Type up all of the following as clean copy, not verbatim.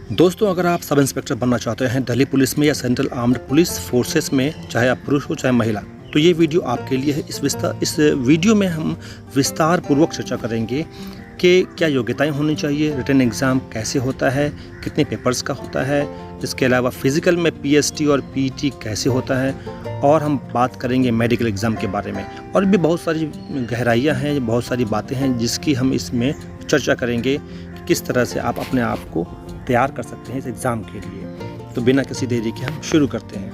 दोस्तों, अगर आप सब इंस्पेक्टर बनना चाहते हैं दिल्ली पुलिस में या सेंट्रल आर्म्ड पुलिस फोर्सेस में, चाहे आप पुरुष हो चाहे महिला, तो ये वीडियो आपके लिए है। इस वीडियो में हम विस्तार पूर्वक चर्चा करेंगे कि क्या योग्यताएं होनी चाहिए, रिटन एग्ज़ाम कैसे होता है, कितने पेपर्स का होता है, इसके अलावा फिज़िकल में पीएसटी और पीटी कैसे होता है, और हम बात करेंगे मेडिकल एग्ज़ाम के बारे में। और भी बहुत सारी गहराइयाँ हैं, बहुत सारी बातें हैं जिसकी हम इसमें चर्चा करेंगे कि किस तरह से आप अपने आप को तैयार कर सकते हैं इस एग्ज़ाम के लिए। तो बिना किसी देरी के हम शुरू करते हैं।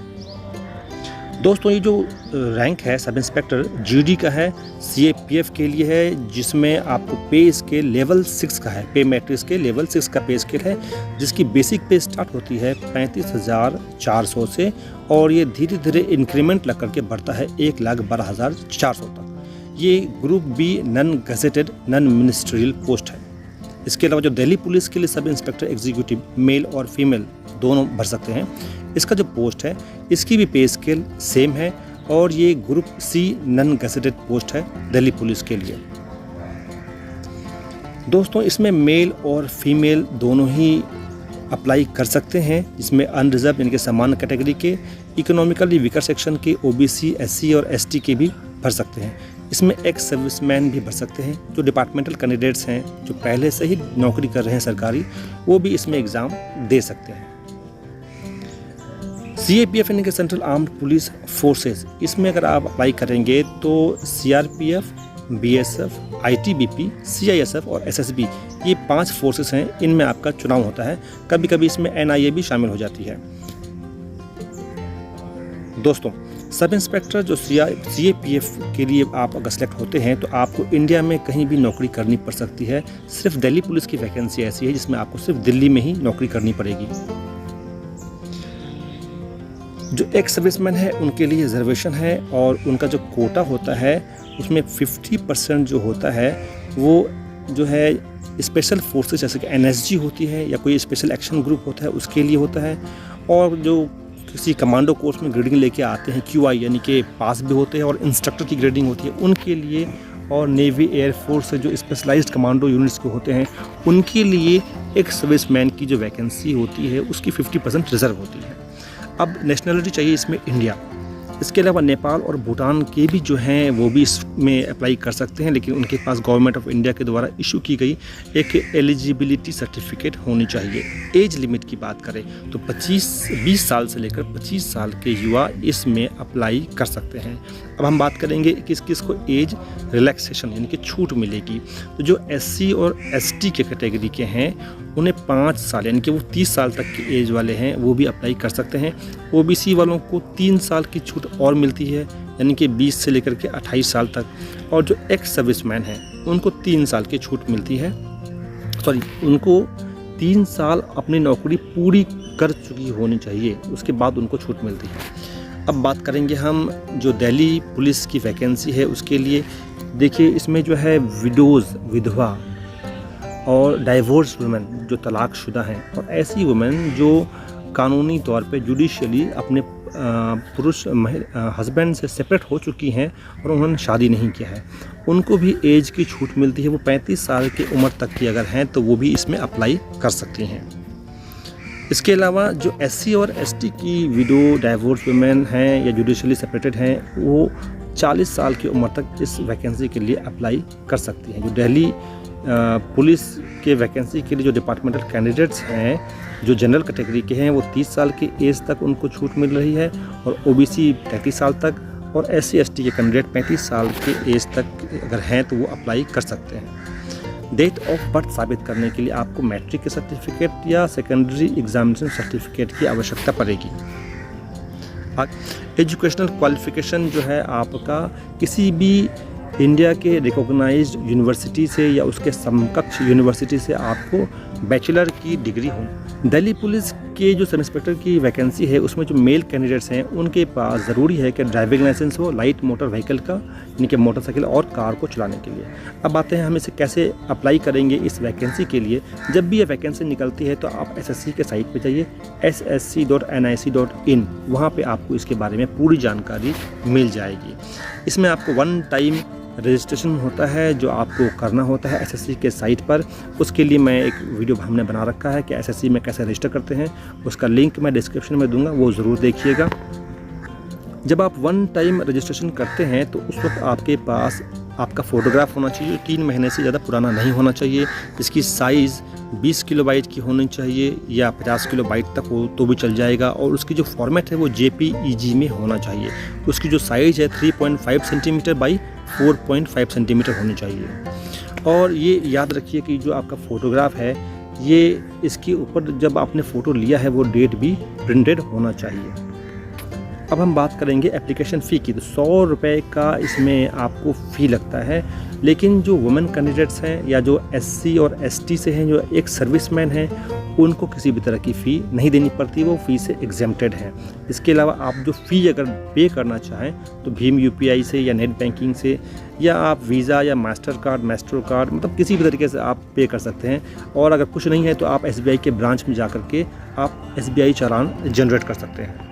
दोस्तों, ये जो रैंक है सब इंस्पेक्टर जीडी का है, सीएपीएफ के लिए है, जिसमें आपको पे स्केल लेवल 6 का है, पे मैट्रिक्स के लेवल 6 का पे स्केल है, जिसकी बेसिक पे स्टार्ट होती है 35,400 से, और ये धीरे धीरे इंक्रीमेंट लग करके बढ़ता है 1,12,400 तक। ये group B non gazetted non ministerial post है। इसके अलावा जो दिल्ली पुलिस के लिए सब इंस्पेक्टर एग्जीक्यूटिव मेल और फीमेल दोनों भर सकते हैं, इसका जो पोस्ट है इसकी भी पे स्केल सेम है, और ये group C non gazetted post है दिल्ली पुलिस के लिए। दोस्तों, इसमें मेल और फीमेल दोनों ही अप्लाई कर सकते हैं। इसमें अनरिजर्व यानी कि सामान्य कैटेगरी के, इकोनॉमिकली वीकर सेक्शन के, ओबीसी, एससी और एसटी के भी भर सकते हैं। इसमें एक्स सर्विसमैन भी भर सकते हैं। जो डिपार्टमेंटल कैंडिडेट्स हैं, जो पहले से ही नौकरी कर रहे हैं सरकारी, वो भी इसमें एग्ज़ाम दे सकते हैं। सीएपीएफ यानी कि सेंट्रल आर्म्ड पुलिस फोर्सेस, इसमें अगर आप अप्लाई करेंगे तो सीआरपीएफ, बीएसएफ, आईटीबीपी, सीआईएसएफ और एसएसबी, ये 5 फोर्सेस हैं, इनमें आपका चुनाव होता है। कभी कभी इसमें एनआईए भी शामिल हो जाती है। दोस्तों, सब इंस्पेक्टर जो सीएपीएफ के लिए आप अगर सेलेक्ट होते हैं तो आपको इंडिया में कहीं भी नौकरी करनी पड़ सकती है। सिर्फ दिल्ली पुलिस की वैकेंसी ऐसी है जिसमें आपको सिर्फ दिल्ली में ही नौकरी करनी पड़ेगी। जो एक्स सर्विसमैन है उनके लिए रिजर्वेशन है, और उनका जो कोटा होता है उसमें 50% जो होता है वो जो है स्पेशल फोर्सेस जैसे कि एनएसजी होती है या कोई स्पेशल एक्शन ग्रुप होता है उसके लिए होता है, और जो किसी कमांडो कोर्स में ग्रेडिंग लेके आते हैं क्यूआई यानी कि पास भी होते हैं और इंस्ट्रक्टर की ग्रेडिंग होती है उनके लिए, और नेवी एयरफोर्स से जो स्पेशलाइज्ड कमांडो यूनिट्स को होते हैं उनके लिए एक सर्विसमैन की जो वैकेंसी होती है उसकी 50% रिजर्व होती है। अब नेशनलिटी चाहिए इसमें इंडिया। इसके अलावा नेपाल और भूटान के भी जो हैं वो भी इसमें अप्लाई कर सकते हैं, लेकिन उनके पास गवर्नमेंट ऑफ इंडिया के द्वारा इशू की गई एक एलिजिबिलिटी सर्टिफिकेट होनी चाहिए। एज लिमिट की बात करें तो 20 साल से लेकर 25 साल के युवा इसमें अप्लाई कर सकते हैं। अब हम बात करेंगे किस किस को एज रिलैक्सेशन यानी कि छूट मिलेगी। तो जो एससी और एसटी के कैटेगरी के हैं उन्हें 5 साल यानी कि वो 30 साल तक की एज वाले हैं वो भी अप्लाई कर सकते हैं। ओबीसी वालों को 3 साल की छूट और मिलती है यानी कि 20 से लेकर के 28 साल तक, और जो एक्स सर्विसमैन हैं उनको 3 साल की छूट मिलती है। उनको 3 साल अपनी नौकरी पूरी कर चुकी होनी चाहिए, उसके बाद उनको छूट मिलती है। अब बात करेंगे हम जो दिल्ली पुलिस की वैकेंसी है उसके लिए। देखिए, इसमें जो है विडोज़, विधवा और डाइवोर्स वुमेन जो तलाकशुदा हैं, और ऐसी वुमेन जो कानूनी तौर पे जुडिशियली अपने पुरुष हस्बैंड से सेपरेट हो चुकी हैं और उन्होंने शादी नहीं किया है, उनको भी एज की छूट मिलती है। वो 35 साल की उम्र तक की अगर हैं तो वो भी इसमें अप्लाई कर सकती हैं। इसके अलावा जो एससी और एसटी की विडो, डाइवोर्स वुमेन हैं या जुडिशियली सेपरेटेड हैं, वो 40 साल की उम्र तक इस वैकेंसी के लिए अप्लाई कर सकती हैं। जो दिल्ली पुलिस के वैकेंसी के लिए जो डिपार्टमेंटल कैंडिडेट्स हैं जो जनरल कैटेगरी के हैं वो 30 साल की एज तक उनको छूट मिल रही है, और ओबीसी 33 साल तक, और एससी एसटी के कैंडिडेट 35 साल के एज तक अगर हैं तो वो अप्लाई कर सकते हैं। डेट ऑफ बर्थ साबित करने के लिए आपको मैट्रिक के सर्टिफिकेट या सेकेंडरी एग्जामिनेशन सर्टिफिकेट की आवश्यकता पड़ेगी। एजुकेशनल क्वालिफिकेशन जो है आपका किसी भी इंडिया के रिकॉग्नाइज्ड यूनिवर्सिटी से या उसके समकक्ष यूनिवर्सिटी से आपको बैचलर की डिग्री हो। दिल्ली पुलिस के जो सब इंस्पेक्टर की वैकेंसी है उसमें जो मेल कैंडिडेट्स हैं उनके पास ज़रूरी है कि ड्राइविंग लाइसेंस हो लाइट मोटर व्हीकल का, यानी कि मोटरसाइकिल और कार को चलाने के लिए। अब आते हैं हम इसे कैसे अप्लाई करेंगे इस वैकेंसी के लिए। जब भी ये वैकेंसी निकलती है तो आप एसएससी के साइट पे जाइए ssc.nic.in, वहाँ पे आपको इसके बारे में पूरी जानकारी मिल जाएगी। इसमें आपको 1 टाइम रजिस्ट्रेशन होता है जो आपको करना होता है एसएससी के साइट पर। उसके लिए मैं एक वीडियो हमने बना रखा है कि एसएससी में कैसे रजिस्टर करते हैं, उसका लिंक मैं डिस्क्रिप्शन में दूंगा, वो ज़रूर देखिएगा। जब आप वन टाइम रजिस्ट्रेशन करते हैं तो उस वक्त आपके पास आपका फ़ोटोग्राफ होना चाहिए, 3 महीने से ज़्यादा पुराना नहीं होना चाहिए। इसकी साइज़ 20 किलोबाइट की होनी चाहिए या 50 किलोबाइट तक हो तो भी चल जाएगा, और उसकी जो फॉर्मेट है वो JPEG में होना चाहिए। उसकी जो साइज़ है 3.5 सेंटीमीटर बाई 4.5 सेंटीमीटर होनी चाहिए। और ये याद रखिए कि जो आपका फ़ोटोग्राफ है ये इसके ऊपर जब आपने फ़ोटो लिया है वो डेट भी प्रिंटेड होना चाहिए। अब हम बात करेंगे एप्लीकेशन फ़ी की। तो 100 रुपये का इसमें आपको फ़ी लगता है, लेकिन जो वुमेन कैंडिडेट्स हैं या जो SC और ST से हैं, जो एक सर्विसमैन हैं, उनको किसी भी तरह की फ़ी नहीं देनी पड़ती, वो फ़ी से एग्जेम्प्टेड है। इसके अलावा आप जो फ़ी अगर पे करना चाहें तो भीम UPI से या नेट बैंकिंग से, या आप वीज़ा या मास्टर कार्ड मतलब किसी भी तरीके से आप पे कर सकते हैं। और अगर कुछ नहीं है तो आप SBI के ब्रांच में जा कर के आप SBI चालान जनरेट कर सकते हैं।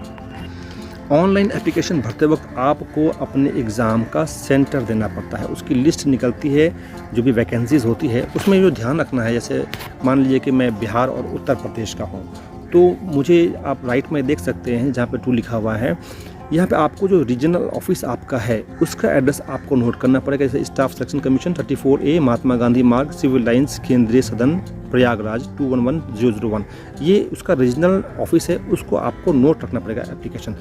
ऑनलाइन एप्लीकेशन भरते वक्त आपको अपने एग्ज़ाम का सेंटर देना पड़ता है। उसकी लिस्ट निकलती है, जो भी वैकेंसीज़ होती है उसमें जो ध्यान रखना है, जैसे मान लीजिए कि मैं बिहार और उत्तर प्रदेश का हूँ, तो मुझे आप राइट में देख सकते हैं जहाँ पे 2 लिखा हुआ है, यहाँ पे आपको जो रीजनल ऑफिस आपका है उसका एड्रेस आपको नोट करना पड़ेगा। जैसे staff selection commission 34A Mahatma Gandhi मार्ग, सिविल लाइंस, केंद्रीय सदन, प्रयागराज 211001, ये उसका रीजनल ऑफिस है, उसको आपको नोट रखना पड़ेगा एप्लीकेशन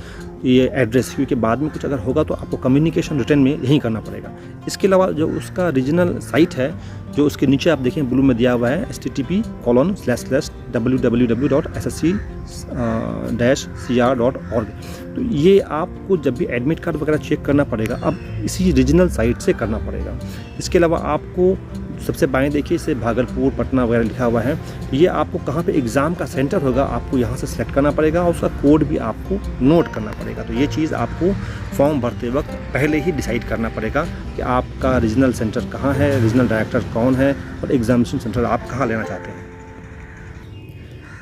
ये एड्रेस, क्योंकि बाद में कुछ अगर होगा तो आपको कम्युनिकेशन रिटर्न में यही करना पड़ेगा। इसके अलावा जो उसका रीजनल साइट है, जो उसके नीचे आप देखें ब्लू में दिया हुआ है http://www.ssc-cr.org, तो ये आपको जब भी एडमिट कार्ड वगैरह चेक करना पड़ेगा अब इसी रीजनल साइट से करना पड़ेगा। इसके अलावा आपको सबसे बाएं देखिए, इसे भागलपुर, पटना वगैरह लिखा हुआ है, ये आपको कहाँ पे एग्ज़ाम का सेंटर होगा आपको यहाँ से सेलेक्ट करना पड़ेगा, और उसका कोड भी आपको नोट करना पड़ेगा। तो ये चीज़ आपको फॉर्म भरते वक्त पहले ही डिसाइड करना पड़ेगा कि आपका रीजनल सेंटर कहाँ है, रीजनल डायरेक्टर कौन है, और एग्जामिनेशन सेंटर आप कहाँ लेना चाहते हैं।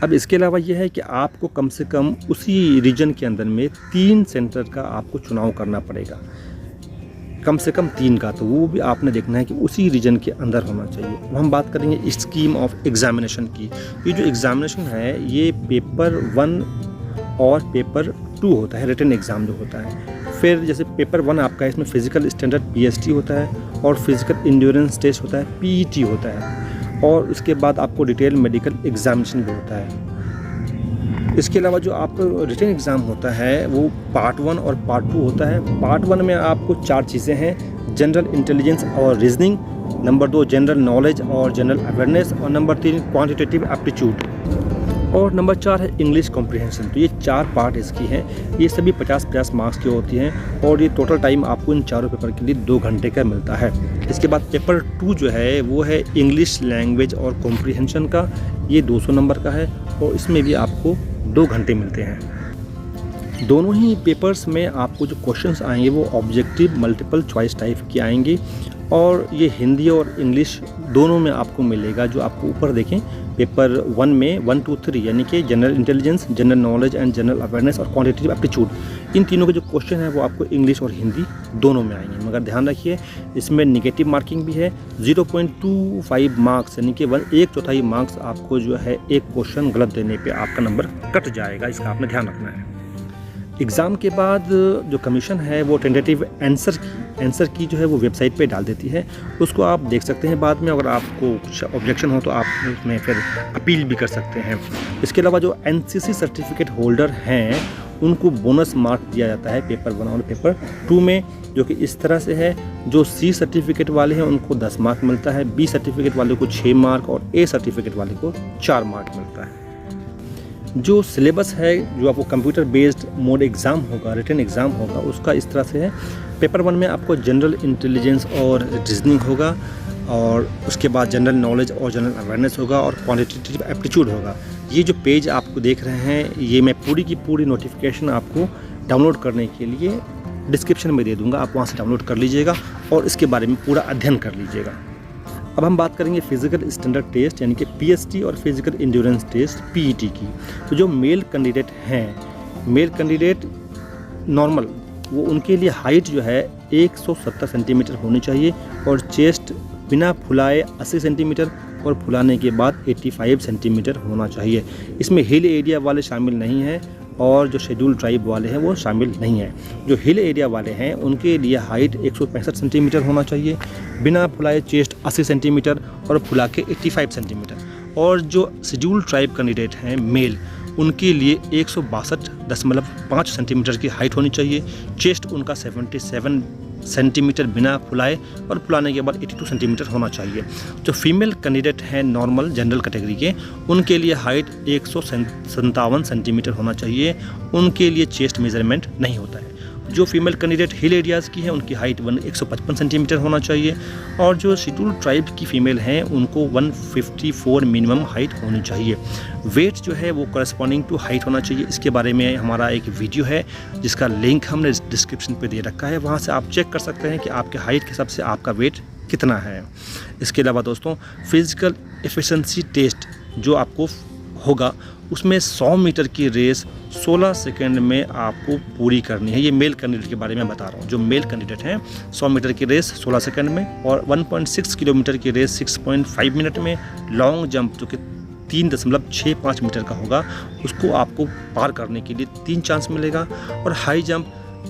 अब इसके अलावा ये है कि आपको कम से कम उसी रीजन के अंदर में 3 सेंटर का आपको चुनाव करना पड़ेगा, कम से कम 3 का, तो वो भी आपने देखना है कि उसी रीजन के अंदर होना चाहिए। अब हम बात करेंगे स्कीम ऑफ एग्जामिनेशन की। ये जो एग्जामिनेशन है ये पेपर 1 और पेपर 2 होता है, रिटन एग्ज़ाम जो होता है। फिर जैसे पेपर 1 आपका है, इसमें फिजिकल स्टैंडर्ड PST होता है, और फिजिकल इंड्योरेंस टेस्ट होता है PET होता है, और उसके बाद आपको डिटेल मेडिकल एग्जामिनेशन भी होता है। इसके अलावा जो आप रिटन एग्ज़ाम होता है वो पार्ट 1 और पार्ट 2 होता है। पार्ट 1 में आपको 4 चीज़ें हैं, जनरल इंटेलिजेंस और रीजनिंग, नंबर 2 जनरल नॉलेज और जनरल अवेयरनेस, और नंबर 3 क्वांटिटेटिव एप्टीट्यूड, और नंबर 4 है इंग्लिश कॉम्प्रिहेंशन। तो ये 4 पार्ट इसकी हैं, ये सभी 50-50 मार्क्स की होती हैं, और ये टोटल टाइम आपको इन चारों पेपर के लिए 2 घंटे का मिलता है। इसके बाद पेपर 2 जो है वो है इंग्लिश लैंग्वेज और कॉम्प्रिहेंशन का, ये 200 नंबर का है, और इसमें भी आपको 2 घंटे मिलते हैं। दोनों ही पेपर्स में आपको जो क्वेश्चंस आएंगे वो ऑब्जेक्टिव मल्टीपल चॉइस टाइप के आएंगे, और ये हिंदी और इंग्लिश दोनों में आपको मिलेगा। जो आपको ऊपर देखें पेपर 1 में 1, 2, 3 यानी कि general intelligence, general knowledge and general awareness और क्वांटिटेटिव एप्टीट्यूड, इन तीनों के जो क्वेश्चन है वो आपको इंग्लिश और हिंदी दोनों में आएंगे। मगर ध्यान रखिए इसमें नेगेटिव मार्किंग भी है, 0.25 मार्क्स यानी कि 1/4 मार्क्स आपको जो है एक क्वेश्चन गलत देने पे आपका नंबर कट जाएगा, इसका आपने ध्यान रखना है। एग्ज़ाम के बाद जो कमीशन है वो टेंटेटिव आंसर की जो है वो वेबसाइट पे डाल देती है, उसको आप देख सकते हैं बाद में। अगर आपको कुछ ऑब्जेक्शन हो तो आप उसमें फिर अपील भी कर सकते हैं। इसके अलावा जो NCC सर्टिफिकेट होल्डर हैं उनको बोनस मार्क दिया जाता है पेपर 1 और पेपर 2 में, जो कि इस तरह से है। जो C सर्टिफिकेट वाले हैं उनको 10 मार्क मिलता है, B सर्टिफिकेट वाले को 6 मार्क और A सर्टिफिकेट वाले को 4 मार्क मिलता है। जो सिलेबस है, जो आपको कंप्यूटर बेस्ड मोड एग्ज़ाम होगा, रिटन एग्ज़ाम होगा, उसका इस तरह से है। पेपर 1 में आपको जनरल इंटेलिजेंस और रीजनिंग होगा, और उसके बाद जनरल नॉलेज और जनरल अवेयरनेस होगा, और क्वांटिटेटिव एप्टीट्यूड होगा। ये जो पेज आपको देख रहे हैं ये मैं पूरी की पूरी नोटिफिकेशन आपको डाउनलोड करने के लिए डिस्क्रिप्शन में दे दूँगा, आप वहाँ से डाउनलोड कर लीजिएगा और इसके बारे में पूरा अध्ययन कर लीजिएगा। अब हम बात करेंगे फिजिकल स्टैंडर्ड टेस्ट यानी कि PST और फिजिकल इंड्योरेंस टेस्ट PET की। तो जो मेल कैंडिडेट हैं, मेल कैंडिडेट नॉर्मल वो उनके लिए हाइट जो है 170 सेंटीमीटर होनी चाहिए और चेस्ट बिना फुलाए 80 सेंटीमीटर और फुलाने के बाद 85 सेंटीमीटर होना चाहिए। इसमें हिल एरिया वाले शामिल नहीं हैं और जो शेड्यूल ट्राइब वाले हैं वो शामिल नहीं हैं। जो हिल एरिया वाले हैं उनके लिए हाइट 165 सेंटीमीटर होना चाहिए, बिना फुलाए चेस्ट 80 सेंटीमीटर और फुला के 85 सेंटीमीटर। और जो शेड्यूल ट्राइब कैंडिडेट हैं मेल, उनके लिए 162.5 सेंटीमीटर की हाइट होनी चाहिए, चेस्ट उनका 77 सेंटीमीटर बिना फुलाए और फुलाने के बाद 82 सेंटीमीटर होना चाहिए। जो फीमेल कैंडिडेट हैं नॉर्मल जनरल कैटेगरी के, उनके लिए हाइट 157 सेंटीमीटर होना चाहिए, उनके लिए चेस्ट मेजरमेंट नहीं होता है। जो फीमेल कैंडिडेट हिल एरियाज़ की है उनकी हाइट 155 सेंटीमीटर होना चाहिए और जो शेड्यूल ट्राइब की फ़ीमेल हैं उनको 154 मिनिमम हाइट होनी चाहिए। वेट जो है वो करस्पॉन्डिंग टू हाइट होना चाहिए। इसके बारे में हमारा एक वीडियो है जिसका लिंक हमने डिस्क्रिप्शन पे दे रखा है, वहाँ से आप चेक कर सकते हैं कि आपके हाइट के हिसाब से आपका वेट कितना है। इसके अलावा दोस्तों फिज़िकल एफिशिएंसी टेस्ट जो आपको होगा उसमें 100 मीटर की रेस 16 सेकंड में आपको पूरी करनी है। ये मेल कैंडिडेट के बारे में बता रहा हूँ। जो मेल कैंडिडेट हैं 100 मीटर की रेस 16 सेकंड में और 1.6 किलोमीटर की रेस 6.5 मिनट में, लॉन्ग जंप जो कि 3.65 मीटर का होगा उसको आपको पार करने के लिए 3 चांस मिलेगा और हाई जंप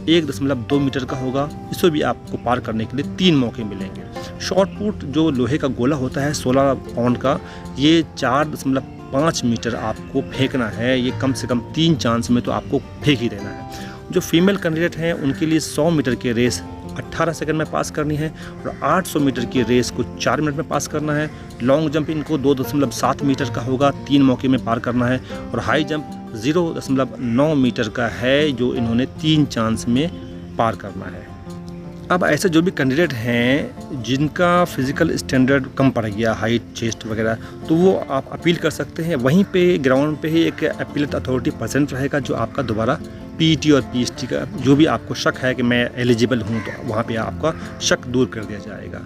1.2 मीटर का होगा, इसको भी आपको पार करने के लिए 3 मौके मिलेंगे। शॉर्ट पुट जो लोहे का गोला होता है 16 पाउंड का, ये 4.5 मीटर आपको फेंकना है। ये कम से कम 3 चांस में तो आपको फेंक ही देना है। जो फीमेल कैंडिडेट हैं उनके लिए 100 मीटर की रेस 18 सेकंड में पास करनी है और 800 मीटर की रेस को 4 मिनट में पास करना है। लॉन्ग जंप इनको 2.7 मीटर का होगा, 3 मौके में पार करना है और हाई जंप 0.9 मीटर का है जो इन्होंने 3 चांस में पार करना है। अब ऐसे जो भी कैंडिडेट हैं जिनका फिज़िकल स्टैंडर्ड कम पड़ गया, हाइट चेस्ट वगैरह, तो वो आप अपील कर सकते हैं। वहीं पे ग्राउंड पे ही एक अपीलेट अथॉरिटी पर्सन रहेगा जो आपका दोबारा पीईटी और पीएचडी का जो भी आपको शक है कि मैं एलिजिबल हूँ तो वहाँ पे आपका शक दूर कर दिया जाएगा।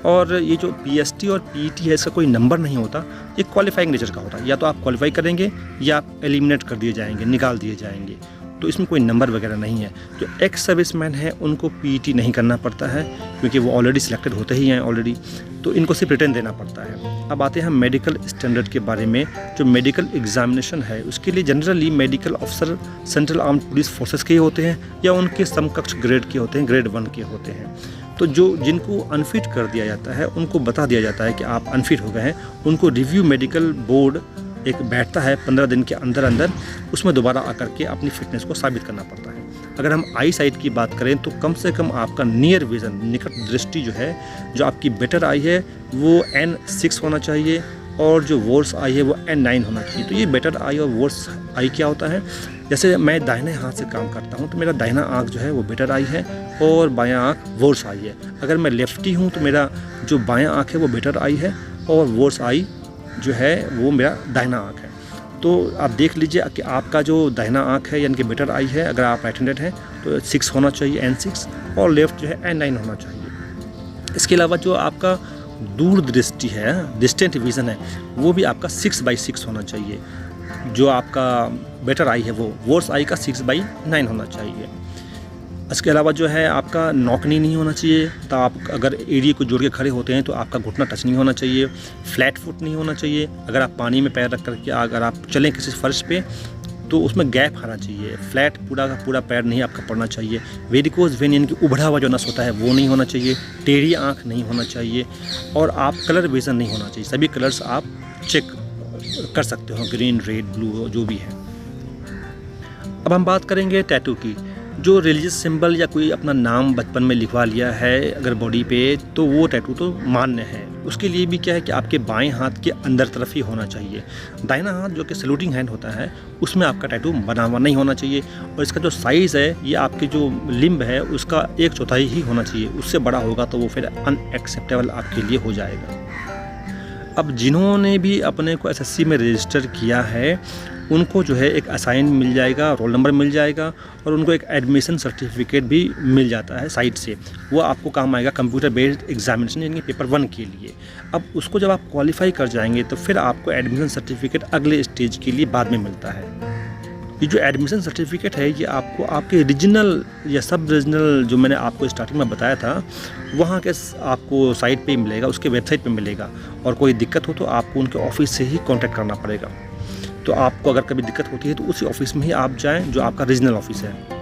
और ये जो पीएचडी और पीईटी है इसका कोई नंबर नहीं होता, ये क्वालिफाइंग नेचर का होता है। या तो आप क्वालिफाई करेंगे या आप एलिमिनेट कर दिए जाएंगे, निकाल दिए जाएंगे, तो इसमें कोई नंबर वगैरह नहीं है। जो एक्स सर्विसमैन है उनको पीईटी नहीं करना पड़ता है क्योंकि वो ऑलरेडी सिलेक्टेड होते ही हैं ऑलरेडी, तो इनको सिर्फ रिटर्न देना पड़ता है। अब आते हैं हम मेडिकल स्टैंडर्ड के बारे में। जो मेडिकल एग्जामिनेशन है उसके लिए generally medical officer central armed police forces के होते हैं या उनके समकक्ष ग्रेड के होते हैं, ग्रेड 1 के होते हैं। तो जो जिनको अनफिट कर दिया जाता है उनको बता दिया जाता है कि आप अनफिट हो गए हैं, उनको रिव्यू मेडिकल बोर्ड एक बैठता है 15 दिन के अंदर अंदर, उसमें दोबारा आकर के अपनी फिटनेस को साबित करना पड़ता है। अगर हम आई साइट की बात करें तो कम से कम आपका नियर विज़न, निकट दृष्टि जो है, जो आपकी बेटर आई है वो N6 होना चाहिए और जो वर्स आई है वो N9 होना चाहिए। तो ये बेटर आई और वर्स आई क्या होता है, जैसे मैं दाहिने हाथ से काम करता हूँ तो मेरा दाहिना आँख जो है वो बेटर आई है और बायां आँख वर्स आई है। अगर मैं लेफ्टी हूँ तो मेरा जो बायां आँख है वो बेटर आई है और वर्स आई जो है वो मेरा दाहिना आँख है। तो आप देख लीजिए कि आपका जो दाहिना आँख है यानी कि बेटर आई है, अगर आप राइट हैंडेड हैं तो 6 होना चाहिए N6 और लेफ़्ट जो है N9 होना चाहिए। इसके अलावा जो आपका दूरदृष्टि है, डिस्टेंट विज़न है, वो भी आपका 6/6 होना चाहिए। जो आपका बेटर आई है वो वर्स आई का 6/9 होना चाहिए। इसके अलावा जो है आपका नॉकनी नहीं होना चाहिए, तो आप अगर एरिया को जोड़ के खड़े होते हैं तो आपका घुटना टच नहीं होना चाहिए। फ्लैट फुट नहीं होना चाहिए। अगर आप पानी में पैर रख करके अगर आप चलें किसी फर्श पे तो उसमें गैप आना चाहिए। फ्लैट पूरा का पूरा पैर नहीं आपका पड़ना चाहिए। वेरिकोज वेन यानी कि उभरा हुआ जो नस होता है वो नहीं होना चाहिए। टेढ़ी आँख नहीं होना चाहिए और आप कलर विज़न नहीं होना चाहिए। सभी कलर्स आप चेक कर सकते हो, ग्रीन, रेड, ब्लू जो भी है। अब हम बात करेंगे टैटू की। जो रिलीजियस सिंबल या कोई अपना नाम बचपन में लिखवा लिया है अगर बॉडी पे तो वो टैटू तो मान्य है। उसके लिए भी क्या है कि आपके बाएं हाथ के अंदर तरफ ही होना चाहिए। दाहिना हाथ जो कि सैल्यूटिंग हैंड होता है उसमें आपका टैटू बना हुआ नहीं होना चाहिए और इसका जो साइज़ है ये आपके जो लिम्ब है उसका 1/4 ही होना चाहिए। उससे बड़ा होगा तो वो फिर अनएक्सेप्टेबल आपके लिए हो जाएगा। अब जिन्होंने भी अपने को एसएससी में रजिस्टर किया है उनको जो है एक असाइन मिल जाएगा, रोल नंबर मिल जाएगा और उनको एक एडमिशन सर्टिफिकेट भी मिल जाता है साइट से। वो आपको काम आएगा कंप्यूटर बेस्ड एग्जामिनेशन यानी पेपर 1 के लिए। अब उसको जब आप क्वालिफाई कर जाएंगे तो फिर आपको एडमिशन सर्टिफिकेट अगले स्टेज के लिए बाद में मिलता है। ये जो एडमिशन सर्टिफिकेट है ये आपको आपके रीजनल या सब रीजनल जो मैंने आपको स्टार्टिंग में बताया था वहाँ के आपको साइट पे मिलेगा, उसके वेबसाइट पे मिलेगा। और कोई दिक्कत हो तो आपको उनके ऑफिस से ही कांटेक्ट करना पड़ेगा। तो आपको अगर कभी दिक्कत होती है तो उसी ऑफिस में ही आप जाएं जो आपका रीजनल ऑफिस है।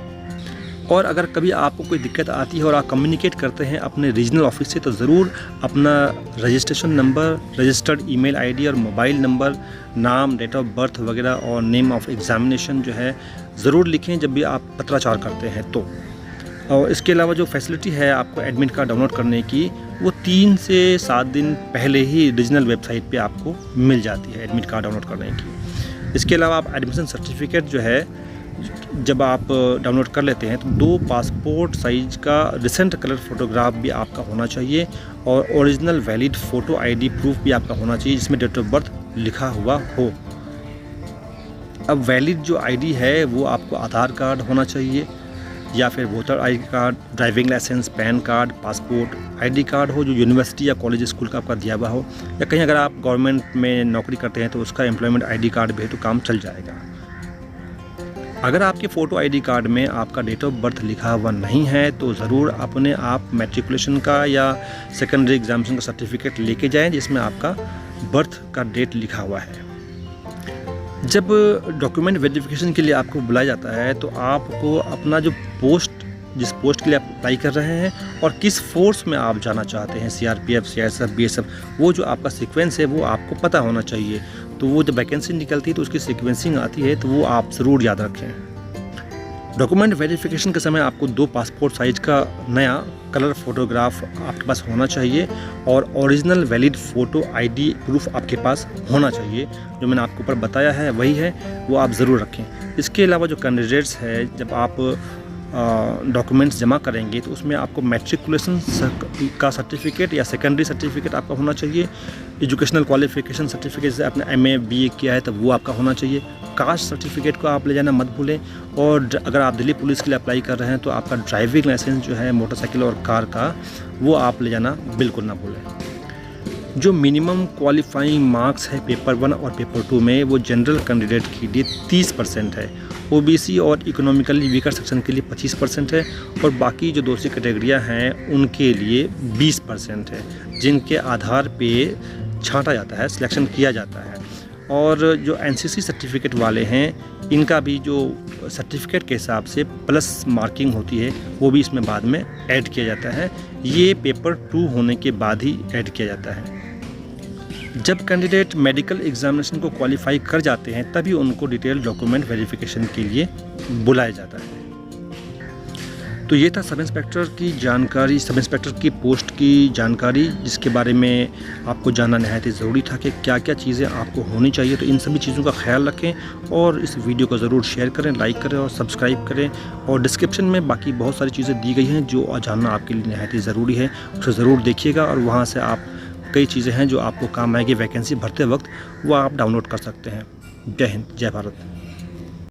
और अगर कभी आपको कोई दिक्कत आती है और आप कम्युनिकेट करते हैं अपने रीजनल ऑफिस से तो ज़रूर अपना registration number, registered email ID और मोबाइल नंबर, नाम, डेट ऑफ बर्थ वगैरह और नेम ऑफ एग्ज़ामिनेशन जो है ज़रूर लिखें जब भी आप पत्राचार करते हैं तो। और इसके अलावा जो फैसिलिटी है आपको एडमिट कार्ड डाउनलोड करने की वो 3 से 7 दिन पहले ही रीजनल वेबसाइट पे आपको मिल जाती है एडमिट कार्ड डाउनलोड करने की। इसके अलावा आप एडमिशन सर्टिफिकेट जो है जब आप डाउनलोड कर लेते हैं तो 2 पासपोर्ट साइज का रिसेंट कलर फोटोग्राफ भी आपका होना चाहिए और original valid photo ID proof भी आपका होना चाहिए जिसमें डेट ऑफ बर्थ लिखा हुआ हो। अब वैलिड जो आईडी है वो आपको आधार कार्ड होना चाहिए या फिर voter I card, driving licence, PAN card, passport, ID card हो जो यूनिवर्सिटी या कॉलेज स्कूल का आपका दिया हुआ हो, या कहीं अगर आप गवर्नमेंट में नौकरी करते हैं तो उसका एम्प्लॉयमेंट आईडी कार्ड भी है तो काम चल जाएगा। अगर आपके फ़ोटो आईडी कार्ड में आपका डेट ऑफ बर्थ लिखा हुआ नहीं है तो ज़रूर अपने आप मैट्रिकुलेशन का या सेकेंडरी एग्जामिनेशन का सर्टिफिकेट लेके जाएं जिसमें आपका बर्थ का डेट लिखा हुआ है। जब डॉक्यूमेंट वेरिफिकेशन के लिए आपको बुलाया जाता है तो आपको अपना जो जिस पोस्ट के लिए आप अप्लाई कर रहे हैं और किस फोर्स में आप जाना चाहते हैं, CRPF, CISF, BSF, वो जो आपका सीक्वेंस है वो आपको पता होना चाहिए। तो वो जब वैकेंसी निकलती है तो उसकी सीक्वेंसिंग आती है तो वो आप ज़रूर याद रखें। डॉक्यूमेंट वेरिफिकेशन के समय आपको 2 पासपोर्ट साइज का नया कलर फोटोग्राफ आपके पास होना चाहिए और original valid photo ID proof आपके पास होना चाहिए। जो मैंने आपको ऊपर बताया है वही है, वो आप ज़रूर रखें। इसके अलावा जो कैंडिडेट्स है जब आप डॉक्यूमेंट्स जमा करेंगे तो उसमें आपको मैट्रिकुलेशन का सर्टिफिकेट या सेकेंडरी सर्टिफिकेट आपका होना चाहिए। एजुकेशनल क्वालिफिकेशन सर्टिफिकेट जैसे आपने MA BA किया है तो वो आपका होना चाहिए। कास्ट सर्टिफिकेट को आप ले जाना मत भूलें। और अगर आप दिल्ली पुलिस के लिए अप्लाई कर रहे हैं तो आपका ड्राइविंग लाइसेंस जो है मोटरसाइकिल और कार का वो आप ले जाना बिल्कुल ना भूलें। जो मिनिमम क्वालिफाइंग मार्क्स है पेपर 1 और पेपर 2 में वो जनरल कैंडिडेट के लिए 30% है, OBC और इकोनॉमिकली वीकर सेक्शन के लिए 25% है और बाकी जो दूसरी कैटेगरियां हैं उनके लिए 20% है जिनके आधार पे छांटा जाता है, सिलेक्शन किया जाता है। और जो NCC सर्टिफिकेट वाले हैं इनका भी जो सर्टिफिकेट के हिसाब से प्लस मार्किंग होती है वो भी इसमें बाद में ऐड किया जाता है। ये पेपर 2 होने के बाद ही ऐड किया जाता है। जब कैंडिडेट मेडिकल एग्जामिनेशन को क्वालिफाई कर जाते हैं तभी उनको डिटेल डॉक्यूमेंट वेरिफिकेशन के लिए बुलाया जाता है। तो ये था सब इंस्पेक्टर की जानकारी, सब इंस्पेक्टर की पोस्ट की जानकारी जिसके बारे में आपको जानना नहायत ज़रूरी था कि क्या क्या चीज़ें आपको होनी चाहिए। तो इन सभी चीज़ों का ख्याल रखें और इस वीडियो को ज़रूर शेयर करें, लाइक करें और सब्सक्राइब करें। और डिस्क्रिप्शन में बाकी बहुत सारी चीज़ें दी गई हैं जो जानना आपके लिए नहायत ज़रूरी है, उसे ज़रूर देखिएगा और वहाँ से आप कई चीज़ें हैं जो आपको काम आएगी वैकेंसी भरते वक्त, वो आप डाउनलोड कर सकते हैं। जय हिंद, जय भारत।